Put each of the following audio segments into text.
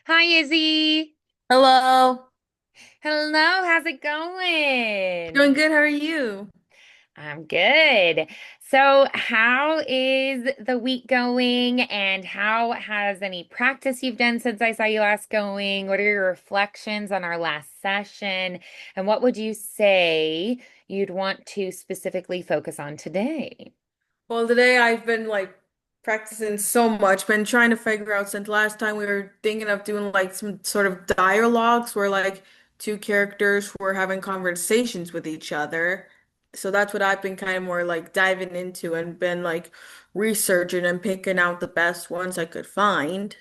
Hi, Izzy. Hello. Hello, how's it going? Doing good. How are you? I'm good. So, how is the week going, and how has any practice you've done since I saw you last going? What are your reflections on our last session? And what would you say you'd want to specifically focus on today? Well, today I've been practicing so much, been trying to figure out since last time we were thinking of doing like some sort of dialogues where like two characters were having conversations with each other. So that's what I've been kind of more like diving into and been like researching and picking out the best ones I could find.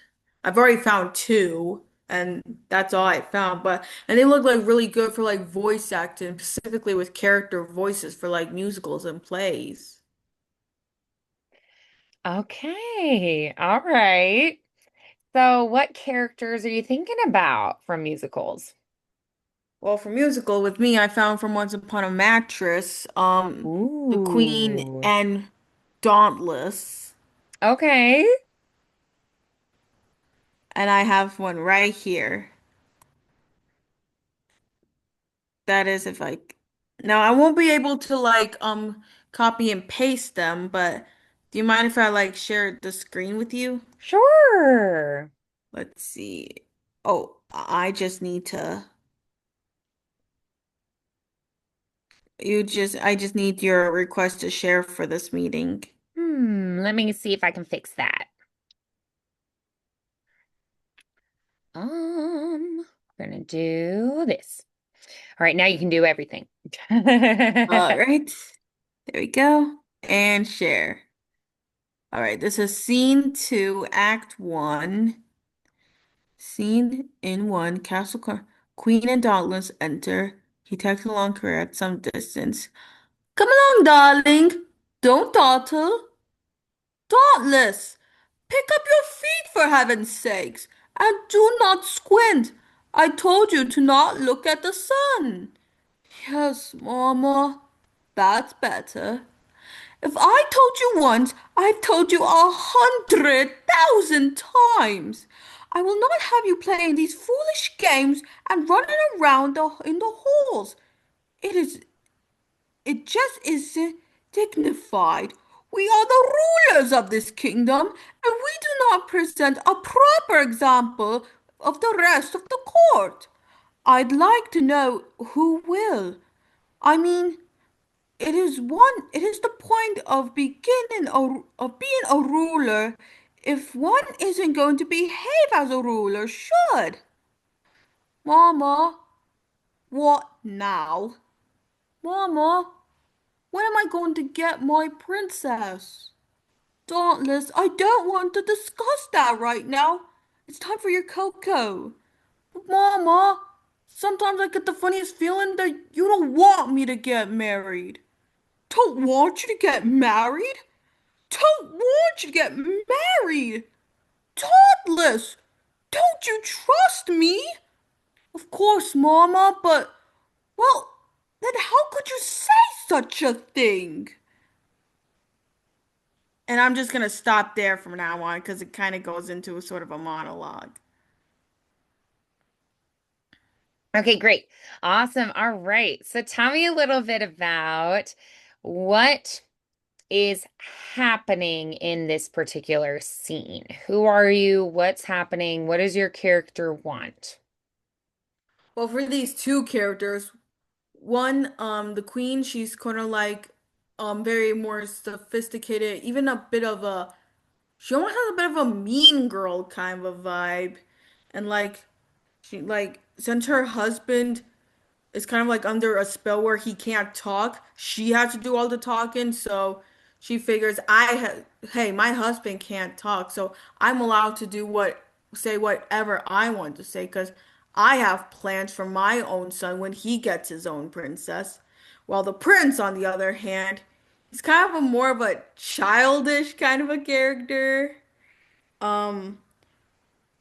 I've already found two, and that's all I found, but and they look like really good for like voice acting, specifically with character voices for like musicals and plays. Okay, all right. So, what characters are you thinking about from musicals? Well, for musical with me, I found from Once Upon a Mattress, The Queen Ooh. and Dauntless, Okay. and I have one right here. That is if I now I won't be able to copy and paste them, but do you mind if I like share the screen with you? Sure. Let's see. Oh, I just need to I just need your request to share for this meeting. Let me see if I can fix that. We're gonna do this. All right, now you can do everything. All right. There we go. And share. All right, this is scene two, act one. Scene in one, Queen and Dauntless enter. He tags along her at some distance. Come along, darling. Don't dawdle. Dauntless, pick up your feet for heaven's sakes, and do not squint. I told you to not look at the sun. Yes, Mama, that's better. If I told you once, I've told you 100,000 times. I will not have you playing these foolish games and running around in the halls. It is, it just isn't dignified. We are the rulers of this kingdom, and we do not present a proper example of the rest of the court. I'd like to know who will. I mean, it is the point of of being a ruler if one isn't going to behave as a ruler should. Mama, what now? Mama, when am I going to get my princess? Dauntless, I don't want to discuss that right now. It's time for your cocoa. But Mama, sometimes I get the funniest feeling that you don't want me to get married. Don't want you to get married? Don't want you to get married. Toddless, don't you trust me? Of course, Mama, but, well, then how could you say such a thing? And I'm just gonna stop there from now on because it kind of goes into a sort of a monologue. Okay, great. Awesome. All right. So tell me a little bit about what is happening in this particular scene. Who are you? What's happening? What does your character want? Well, for these two characters, one, the queen, she's kind of like, very more sophisticated, even a bit of a she almost has a bit of a mean girl kind of a vibe. And like she like since her husband is kind of like under a spell where he can't talk, she has to do all the talking, so she figures hey, my husband can't talk, so I'm allowed to say whatever I want to say because I have plans for my own son when he gets his own princess. While the prince, on the other hand, he's kind of a more of a childish kind of a character. Um,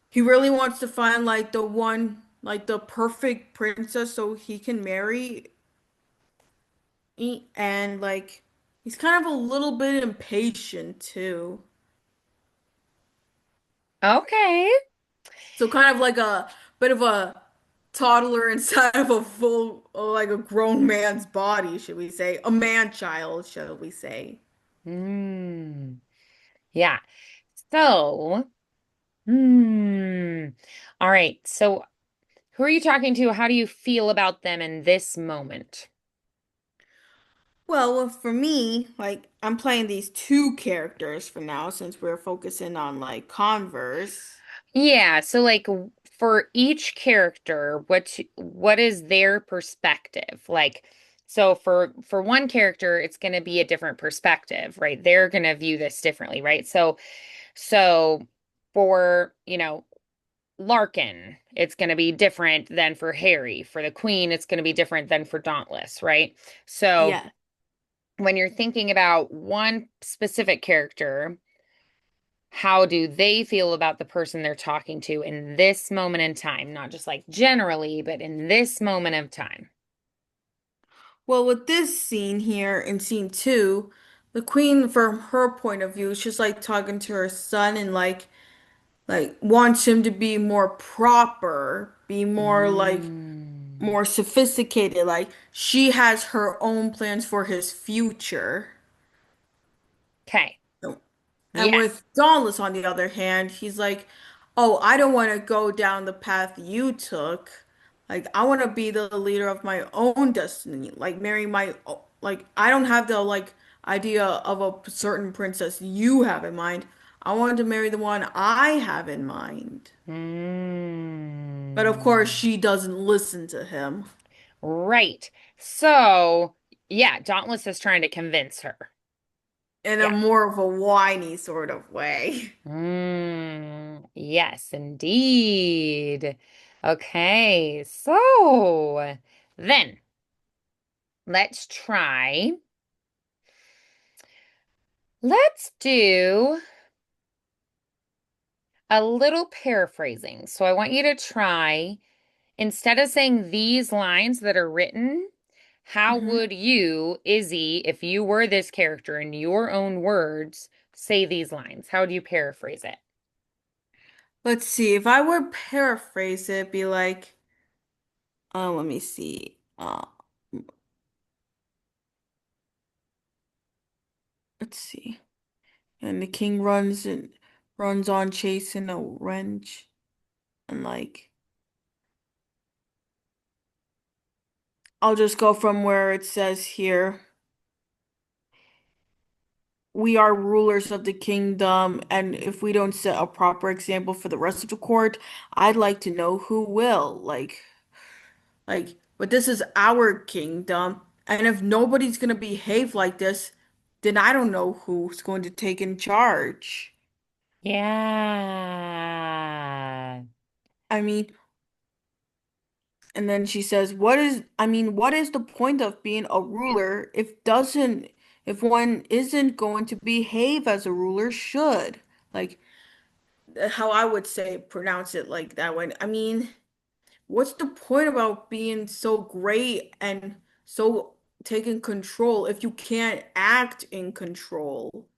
he really wants to find like the one, like the perfect princess so he can marry. And like he's kind of a little bit impatient too. Okay. So kind of like a bit of a toddler inside of a full, like a grown man's body, should we say? A man child, shall we say? Hmm. Yeah. So, hmm. All right. So, who are you talking to? How do you feel about them in this moment? Well, for me, like I'm playing these two characters for now since we're focusing on like Converse. Yeah, so like for each character, what is their perspective? Like so for one character, it's going to be a different perspective, right? They're going to view this differently, right? So for, Larkin, it's going to be different than for Harry. For the Queen, it's going to be different than for Dauntless, right? So Yeah. when you're thinking about one specific character, how do they feel about the person they're talking to in this moment in time? Not just like generally, but in this moment of time. Well, with this scene here in scene two, the queen, from her point of view, she's like talking to her son and like wants him to be more proper, be more like Mm. more sophisticated. Like she has her own plans for his future. Okay. And Yes. with Dauntless, on the other hand, he's like, "Oh, I don't want to go down the path you took. Like, I want to be the leader of my own destiny. Like, marry like, I don't have the like idea of a certain princess you have in mind. I wanted to marry the one I have in mind." But of course, Mm. she doesn't listen to him Right. So, yeah, Dauntless is trying to convince her. in a Yeah. more of a whiny sort of way. Yes, indeed. Okay. So, then let's try. Let's do a little paraphrasing. So I want you to try, instead of saying these lines that are written, how Mhm. would you, Izzy, if you were this character in your own words, say these lines? How would you paraphrase it? Let's see. If I were paraphrase it, it'd be like. Let me see. Let's see. And the king runs on chasing a wrench, and like I'll just go from where it says here, we are rulers of the kingdom, and if we don't set a proper example for the rest of the court, I'd like to know who will. But this is our kingdom, and if nobody's gonna behave like this, then I don't know who's going to take in charge. Yeah. I mean, and then she says, what is the point of being a ruler if one isn't going to behave as a ruler should? Like how I would say pronounce it like that one. I mean, what's the point about being so great and so taking control if you can't act in control?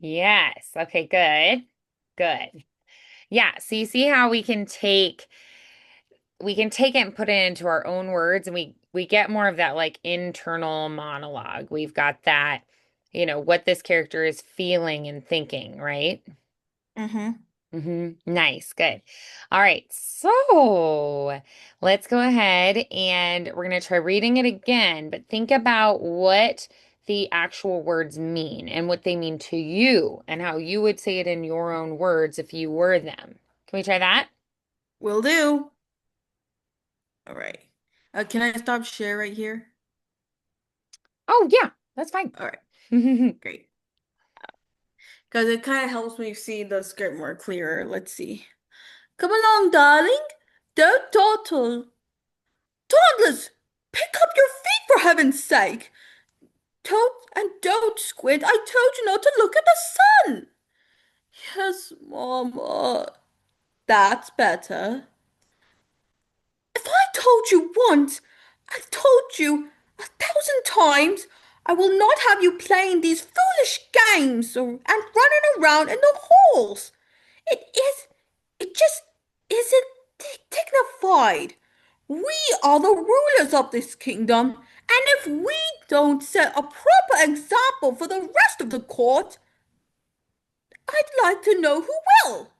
Yes. Okay, good. Good. Yeah, so you see how we can take it and put it into our own words, and we get more of that like internal monologue. We've got that, what this character is feeling and thinking, right? Mm-hmm. Nice, good. All right, so let's go ahead and we're going to try reading it again, but think about what the actual words mean and what they mean to you and how you would say it in your own words if you were them. Can we try that? Will do. All right. Can I stop share right here? Oh, yeah, that's fine. All right. Great. Because it kind of helps me see the script more clearer. Let's see. Come along, darling. Don't dawdle. Toddlers, pick up your feet for heaven's sake. Don't squint. I told you not to look at the sun. Yes, Mama. That's better. If I told you once, I've told you 1,000 times, I will not have you playing these foolish games and running around in the halls. It is, it just isn't dignified. We are the rulers of this kingdom, and if we don't set a proper example for the rest of the court, I'd like to know who will.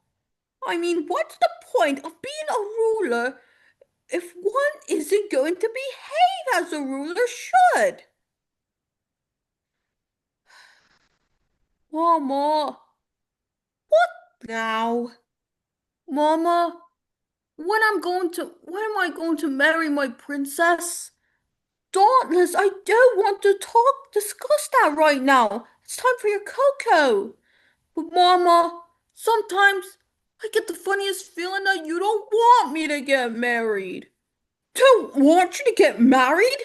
I mean, what's the point of being a ruler if one isn't going to behave as a ruler should? Mama, what now? Mama, when am I going to marry my princess? Dauntless, I don't want to discuss that right now. It's time for your cocoa. But Mama, sometimes I get the funniest feeling that you don't want me to get married. Don't want you to get married?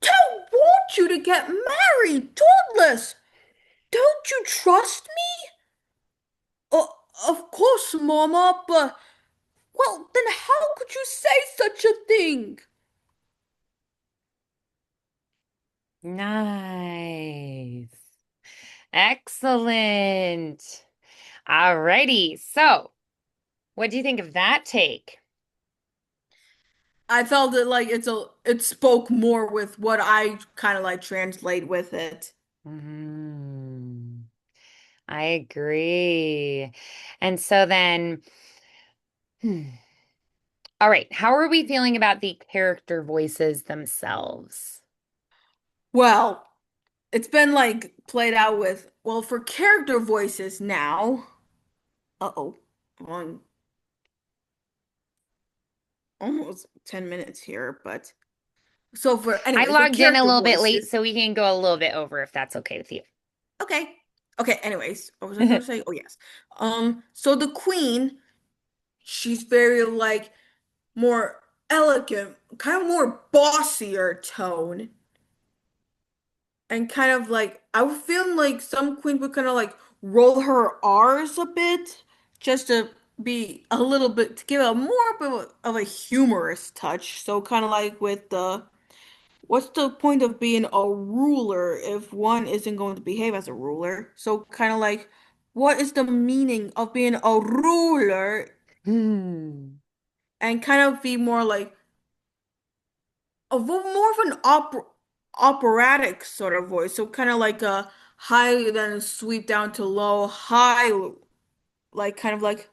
Don't want you to get married, Dauntless. Don't you trust me? Uh, of course, Mama, but well, then how could you say such a thing? Nice. Excellent. Alrighty. So, what do you think of that take? I felt it like it spoke more with what I kind of like translate with it. Mhm. I agree. And so then, hmm. All right, how are we feeling about the character voices themselves? Well, it's been like played out with well for character voices now. Uh-oh. On almost 10 minutes here, but so for I anyway, for logged in a character little bit late, voices. so we can go a little bit over if that's okay with you. Okay. Okay, anyways, what was I gonna say? Oh yes. So the queen, she's very like more elegant, kind of more bossier tone. And kind of like I would feel like some queens would kind of like roll her R's a bit just to be a little bit to give a more of a humorous touch. So kind of like with the what's the point of being a ruler if one isn't going to behave as a ruler? So kind of like what is the meaning of being a ruler Hmm. and kind of be more like more of an operatic sort of voice. So kind of like a high then sweep down to low, high like kind of like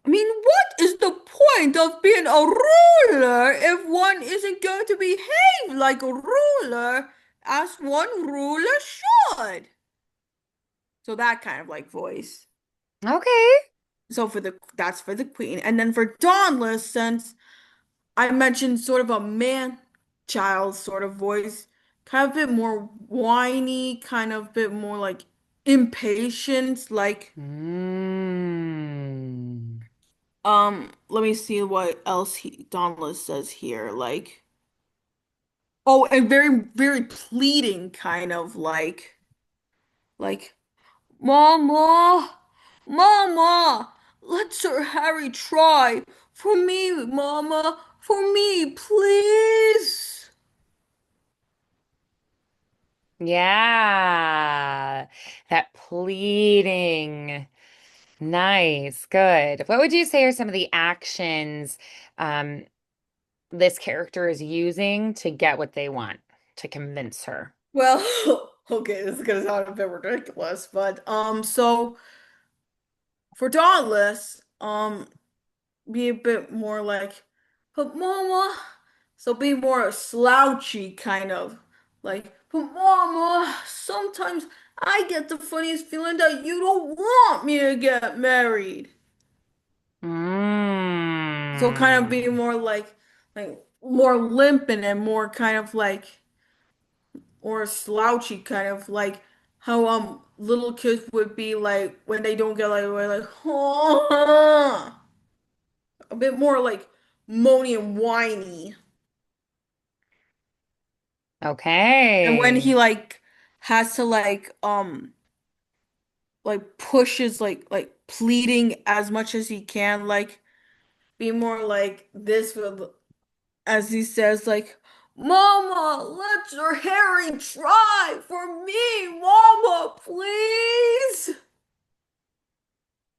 I mean, what is the point of being a ruler if one isn't going to behave like a ruler as one ruler should? So that kind of like voice. Okay. So for the that's for the queen. And then for Dauntless, since I mentioned sort of a man child sort of voice, kind of a bit more whiny, kind of bit more like impatient, like Mm. let me see what else Dauntless says here. Like oh, and very, very pleading kind of like Mama, Mama, let Sir Harry try. For me, Mama, for me, please. Yeah. That pleading. Nice. Good. What would you say are some of the actions um, this character is using to get what they want, to convince her? Well, okay, this is gonna sound a bit ridiculous, but so for Dauntless, be a bit more like, but Mama, so be more slouchy kind of, like, but Mama, sometimes I get the funniest feeling that you don't want me to get married. So kind of be Mm. more like more limping and more kind of like or slouchy kind of like how little kids would be like when they don't get like we're like a bit more like moany and whiny. And when he Okay. like has to like pushes like pleading as much as he can like be more like this with as he says like Mama, let your Harry try for me, Mama, please.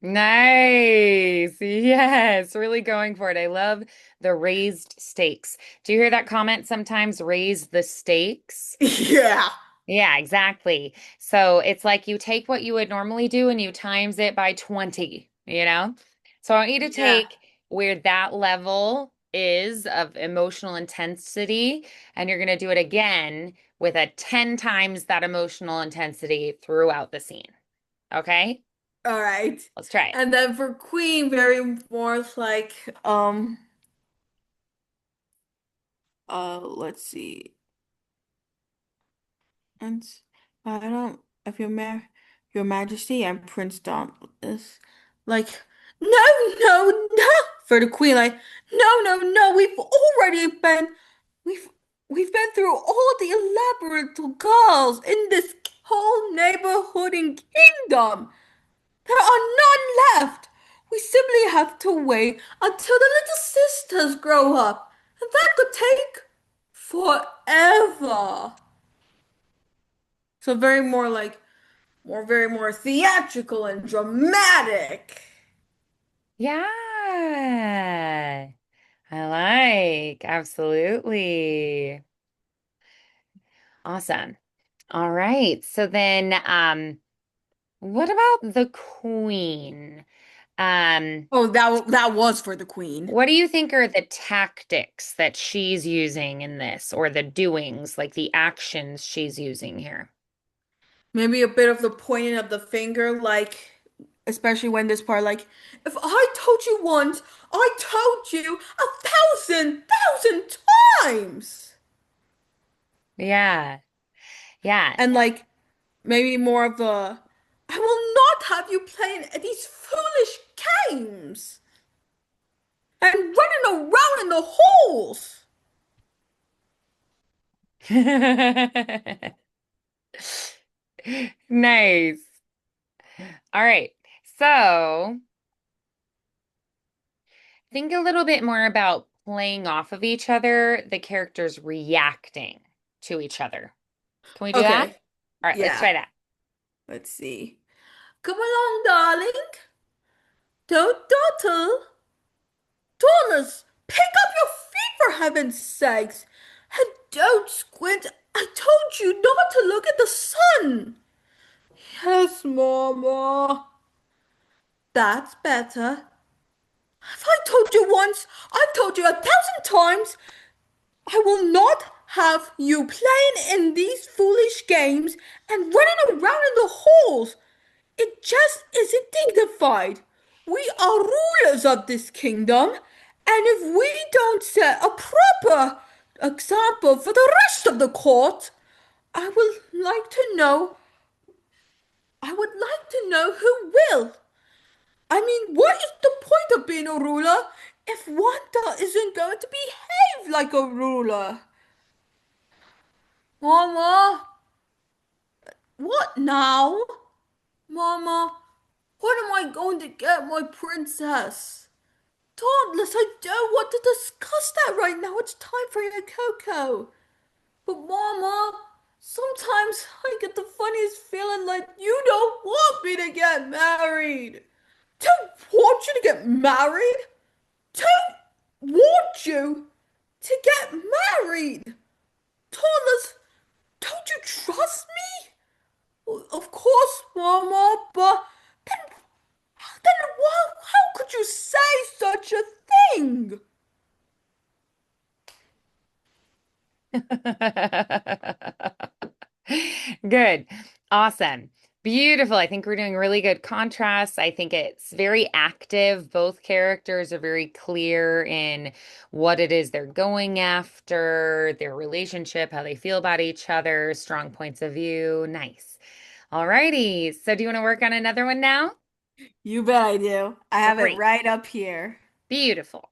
Nice. Yes, really going for it. I love the raised stakes. Do you hear that comment sometimes? Raise the stakes. Yeah. Yeah, exactly. So it's like you take what you would normally do and you times it by 20, you know? So I want you to Yeah. take where that level is of emotional intensity, and you're going to do it again with a 10 times that emotional intensity throughout the scene. Okay? All right. Let's try it. And then for Queen, very more like let's see. And I don't, if your Majesty and Prince Dom is like, no, no, no, for the Queen, like, no, no, no, we've, we've been through all the elaborate girls in this whole neighborhood and kingdom. There are none left. We simply have to wait until the little sisters grow up, and that could take forever. So very more like very more theatrical and dramatic. Yeah. I like. Absolutely. Awesome. All right. So then, what about the queen? Um, Oh, that was for the queen. what do you think are the tactics that she's using in this, or the doings, like the actions she's using here? Maybe a bit of the pointing of the finger, like especially when this part, like, if I told you once, I told you 1,000 times. Yeah. Yeah. And like maybe more of the I will not have you playing these foolish games and running around in the halls. Nice. All right. So think a little bit more about playing off of each other, the characters reacting to each other. Can we do that? Okay. All right, let's Yeah. try that. Let's see. Come along, darling. Don't dawdle. Thomas, pick up your feet for heaven's sakes. And don't squint. I told you not to look at the sun. Yes, Mama. That's better. Have I told you once? I've told you 1,000 times. I will not have you playing in these foolish games and running around in the halls. It just isn't dignified. We are rulers of this kingdom, and if we don't set a proper example for the rest of the court, I would like to know, I would like to know who will. I mean, what is the point of being a ruler if Wanda isn't going to behave like a ruler? Mama, what now? Mama, what am I going to get my princess? Dauntless, I don't want to discuss that right now. It's time for your cocoa. But Mama, sometimes I get the funniest feeling like you don't want me to get married. Don't want you to get married. Don't want you to get married. Dauntless, don't you trust me? Well, of course, Mama, but then how could you say such a thing? Good. Awesome. Beautiful. I think we're doing really good contrasts. I think it's very active. Both characters are very clear in what it is they're going after, their relationship, how they feel about each other, strong points of view. Nice. All righty. So do you want to work on another one now? You bet I do. I have it Great. right up here. Beautiful.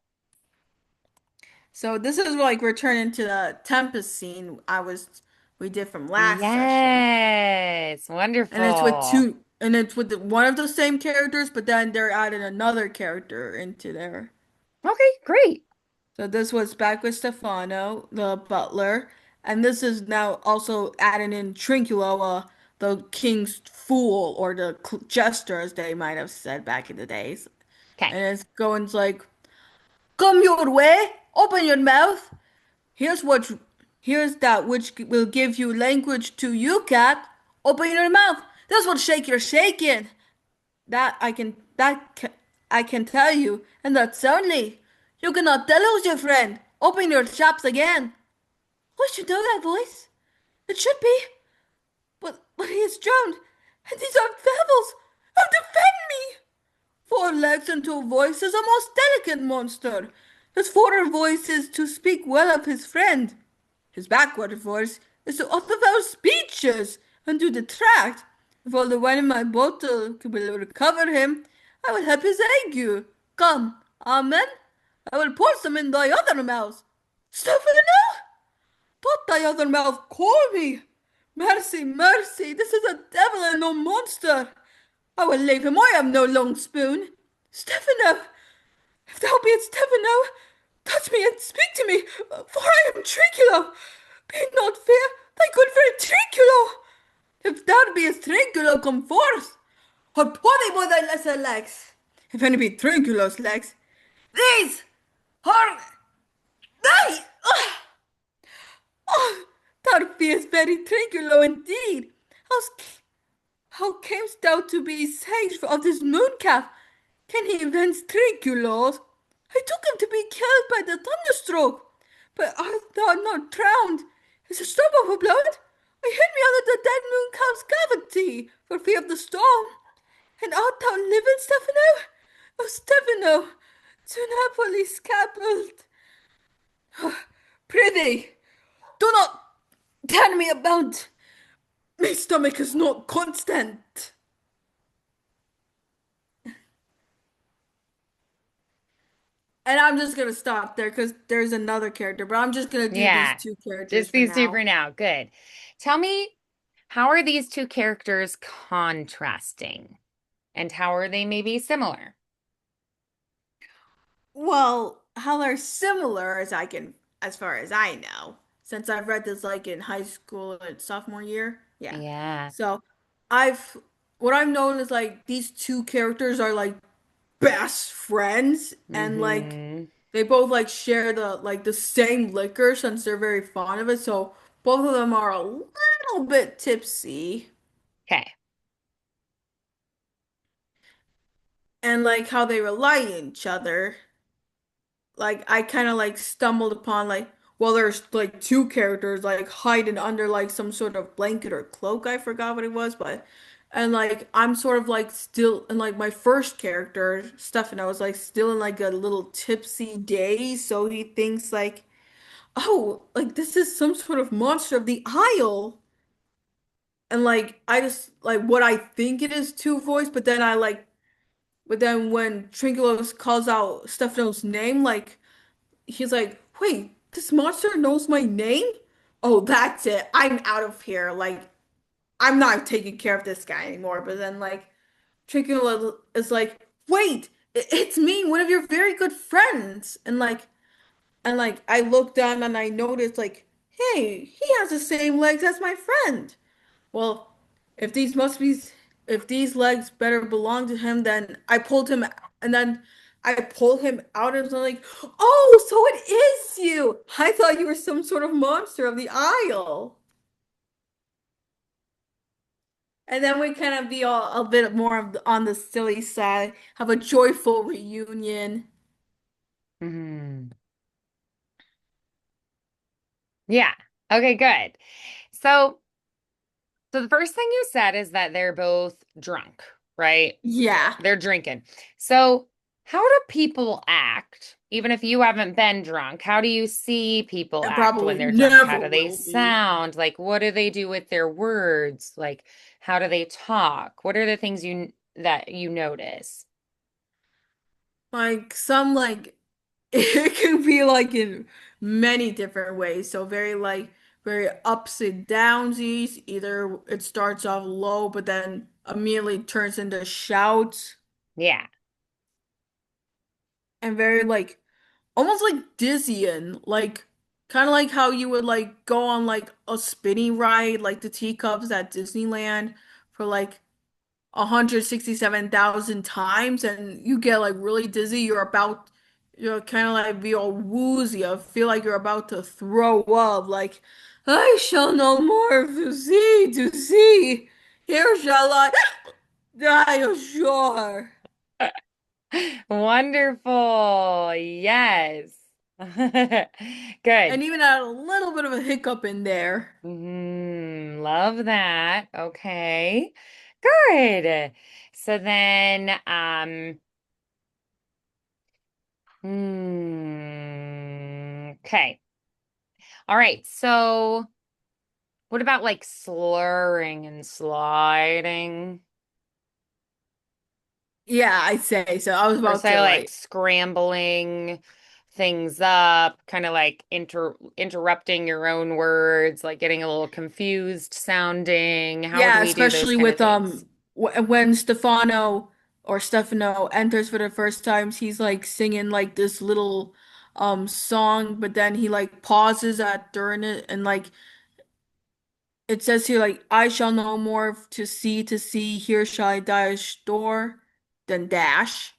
So this is like returning to the Tempest scene we did from last session. Yes. And it's with Wonderful. two and it's with one of the same characters, but then they're adding another character into there. Okay, great. So this was back with Stefano, the butler, and this is now also adding in Trinculo, the king's fool or the jester, as they might have said back in the days. Okay. And it's going like, "Come your way, open your mouth. Here's what, here's that which will give you language to you, cat. Open your mouth. That's what shake you're shaking. I can tell you, and that's only. You cannot tell who's your friend. Open your chops again. I should know that voice. It should be, but he is drowned, and these are devils. Oh, defend me! 4 legs and 2 voices, a most delicate monster. His forward voice is to speak well of his friend. His backward voice is to utter foul speeches and to detract. If all the wine in my bottle will recover him, I will help his ague. Come, amen. I will pour some in thy other mouth. Stephen, put thy other mouth call me. Mercy, mercy, this is a devil and no monster. I will leave him, I am no long spoon. Stefano, if thou be Stefano, touch me and speak to me, for I am Trinculo. Be not fear, thy good friend Trinculo. If thou be Trinculo, come forth, or body by thy lesser legs. If any be Trinculo's legs, these are they. Oh, thou beest very Trinculo indeed. How, how camest thou to be sage of this mooncalf? Can he invent Trinculos? I took him to be killed by the thunderstroke. But art thou not drowned? Is a drop of blood? I hid me under the dead moon calf's cavity for fear of the storm. And art thou living, Stefano? Oh, Stefano, to Napoli scabbled. Prithee, do not tell me about. My stomach is not constant. And I'm just gonna stop there because there's another character, but I'm just gonna do these Yeah. two characters Just for these two now. for now. Good. Tell me, how are these two characters contrasting? And how are they maybe similar? Well, how they're similar as far as I know, since I've read this like in high school and sophomore year. Yeah. Yeah. So I've what I've known is like these two characters are like best friends and like Mm-hmm. they both like share the same liquor since they're very fond of it. So both of them are a little bit tipsy. Okay. And like how they rely on each other. Like I kind of like stumbled upon like well there's like two characters like hiding under like some sort of blanket or cloak. I forgot what it was, but and like I'm sort of like still in like my first character Stefan, I was like still in like a little tipsy daze, so he thinks like oh like this is some sort of monster of the Isle. And like I just like what I think it is two voice, but then when Trinkulos calls out Stefano's name, like he's like, wait, this monster knows my name? Oh, that's it. I'm out of here. Like, I'm not taking care of this guy anymore. But then, like, Trinculo is like, wait, it's me, one of your very good friends. And I look down and I notice, like, hey, he has the same legs as my friend. Well, if these must be, if these legs better belong to him, then I pulled him, and then I pulled him out and was like, oh, so it is you. I thought you were some sort of monster of the Isle. And then we kind of be all a bit more on the silly side, have a joyful reunion. Mm-hmm. Yeah. Okay, good. So, so the first thing you said is that they're both drunk, right? Yeah, They're drinking. So, how do people act, even if you haven't been drunk? How do you see people and act when probably they're drunk? How never do they will be. sound? Like, what do they do with their words? Like, how do they talk? What are the things that you notice? Like some like it can be like in many different ways. So very ups and downsies. Either it starts off low, but then immediately turns into shouts, Yeah. and very like almost like dizzying. Like Kind of like how you would like go on like a spinning ride, like the teacups at Disneyland for like 167,000 times, and you get like really dizzy. You're kind of like be all woozy. I feel like you're about to throw up. Like, I shall no more to see. Here shall I die ashore. Wonderful. Yes. Good. And even had a little bit of a hiccup in there. Love that. Okay. Good. So then, okay. All right. So what about like slurring and sliding? Yeah, I'd say so. I was Or about say to like like, scrambling things up, kind of like interrupting your own words, like getting a little confused sounding. How would yeah, we do those especially kind of with things? when Stefano enters for the first times, he's like singing like this little song, but then he like pauses at during it, and like it says here like I shall no more to see, here shall I die store then dash.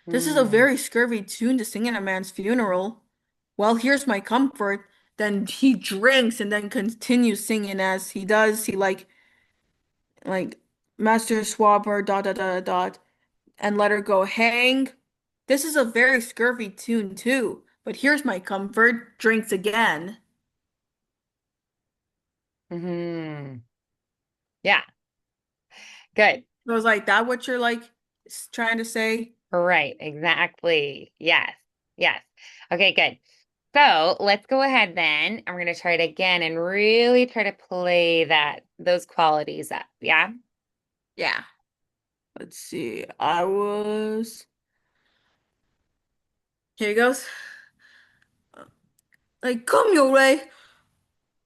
This is a Hmm. very scurvy tune to sing at a man's funeral. Well, here's my comfort. Then he drinks and then continues singing as he does. He like Master Swabber dot and let her go hang. This is a very scurvy tune too. But here's my comfort. Drinks again. Hmm. Yeah. Good. So I was like, that what you're like trying to say? Right. Exactly. Yes. Yes. Okay, good. So let's go ahead then. And we're going to try it again and really try to play those qualities up. Yeah. Yeah. Let's see. I was here he goes. Like, come your way.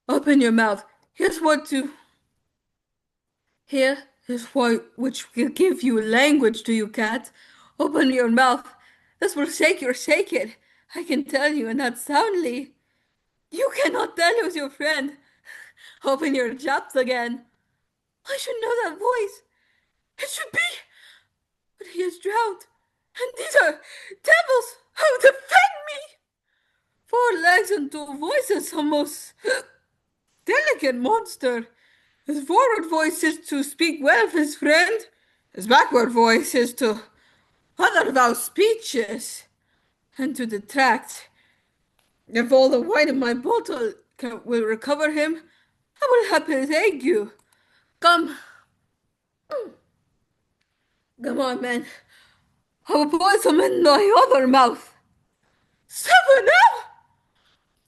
Open your mouth. Here's what to Here is what which will give you language to you, cat. Open your mouth. This will shake it. I can tell you, and not soundly. You cannot tell who's your friend. Open your jaws again. I should know that voice. It should be, but he is drowned. And these are devils who defend me. 4 legs and 2 voices, a most delicate monster. His forward voice is to speak well of his friend. His backward voice is to utter thou speeches and to detract. If all the wine in my bottle will recover him, I will happily thank you. Come, come on, man. I will put some in thy other mouth. Seven now!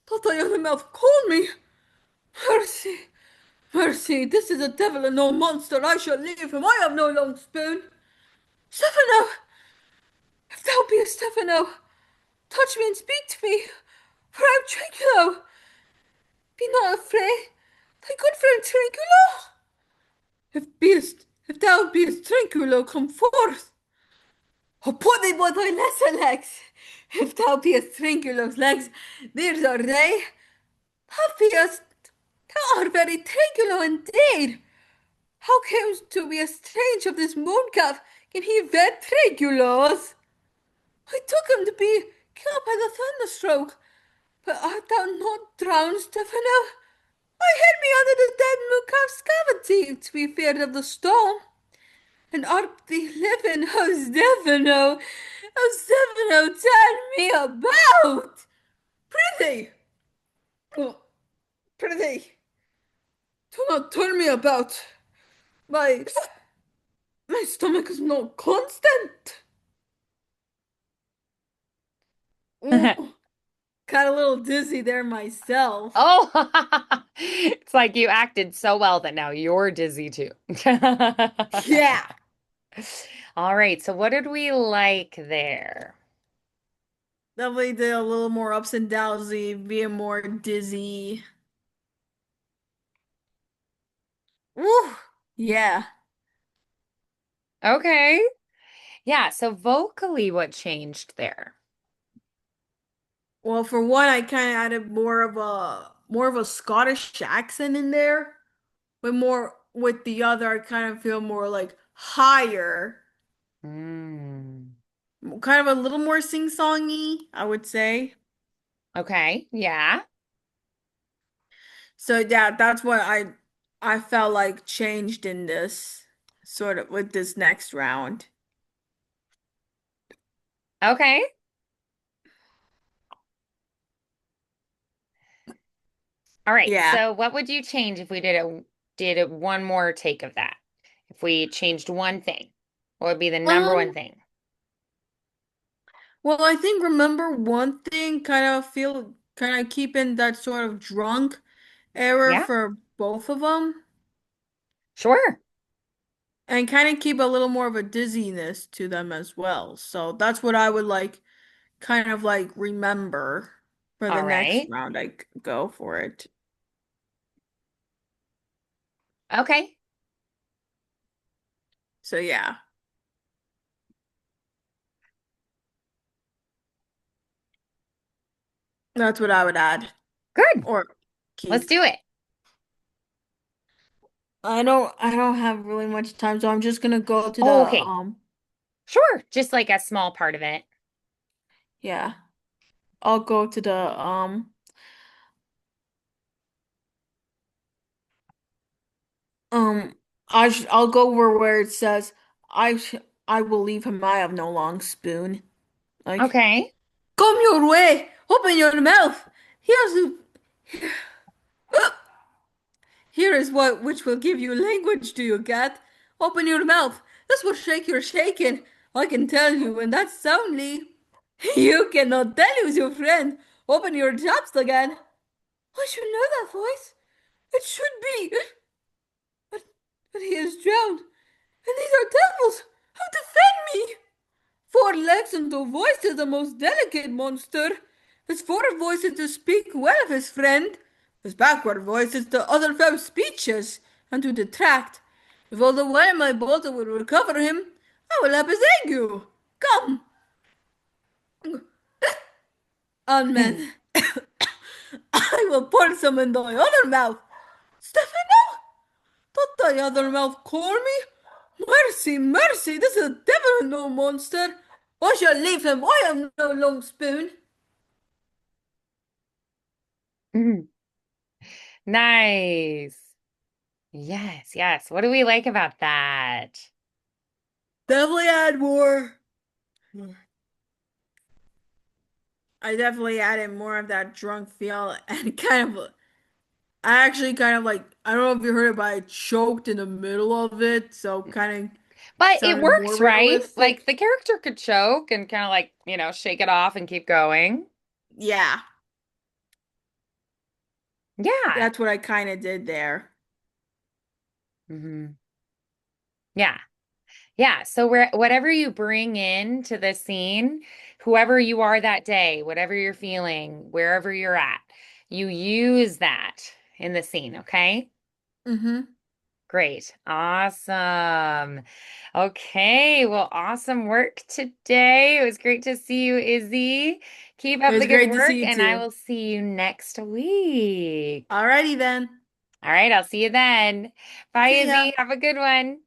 Thought thy other mouth called me. Mercy, mercy, this is a devil and no monster. I shall leave him. I have no long spoon. Stefano, if thou be a Stefano, touch me and speak to me, for I am Trinculo. Be not afraid. Thy good friend Trinculo. If thou beest Trinculo, come forth. Or put thee by thy lesser legs. If thou beest Trinculo's legs, these are they. Thou art very Trinculo indeed. How camest to be a strange of this mooncalf? Can he vet Trinculos? I took him to be killed by the thunderstroke. But art thou not drowned, Stefano? I hid me under the dead mooncalf's cavity to be feared of the storm. And art thee living, oh Stefano? Oh Stefano, turn me about! Prithee, oh, prithee, do not turn me about. My my stomach is not constant. Ooh, got a little dizzy there myself. Oh, it's like you acted so well that now you're dizzy too. Yeah. All right, so what did we like there? Definitely did a little more ups and downs, being more dizzy. Woo! Yeah. Okay. Yeah, so vocally, what changed there? Well, for one, I kind of added more of a Scottish accent in there, but more with the other, I kind of feel more like higher, Mm. kind of a little more sing-songy, I would say. Okay. Yeah. So yeah, that's what I felt like changed in this sort of with this next round. Okay. All right. Yeah. So what would you change if we did a one more take of that? If we changed one thing, what would be the number one Um, thing? well, I think remember one thing, kind of keeping that sort of drunk era Yeah, for both of them, sure. and kind of keep a little more of a dizziness to them as well. So that's what I would like, kind of like remember for the All next right. round. Go for it. Okay. So yeah, that's what I would add Good. or Let's keep. do it. I don't have really much time, so I'm just gonna go to the Oh, okay. Sure. Just like a small part of it. yeah. I'll go to the um I'll go where it says I will leave him. I have no long spoon. Like, Okay. come your way, open your mouth. Here's here is what which will give you language to you, cat. Open your mouth. This will shake your shaking. I can tell you, and that's soundly. You cannot tell who's your friend. Open your chops again. I should know that voice. It should be. But, but he is drowned. And these are devils who defend me. Four legs and no voice is the most delicate monster. His forward voice is to speak well of his friend. His backward voice is to utter foul speeches and to detract. If all the while my bottle will recover him, I will ague you. Come, on man. I will pour some in thy other mouth. Stephano, don't thy other mouth call me? Mercy, mercy, this is a devil and no monster. I shall leave him. I am no long spoon. Mhm. Nice. Yes, yes. What do we like about that? Definitely add more. I definitely added more of that drunk feel and I actually kind of like, I don't know if you heard it, but I choked in the middle of it, so kind of But it sounded more works, right? Like realistic. the character could choke and kind of like, shake it off and keep going. Yeah, Yeah. that's what I kind of did there. Hmm. Yeah. Yeah. So whatever you bring in to the scene, whoever you are that day, whatever you're feeling, wherever you're at, you use that in the scene, okay? Mm-hmm. Great. Awesome. Okay. Well, awesome work today. It was great to see you, Izzy. Keep It up was the good great to work, see you and I too. will see you next week. Alrighty then. All right. I'll see you then. Bye, See ya. Izzy. Have a good one.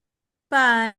Bye.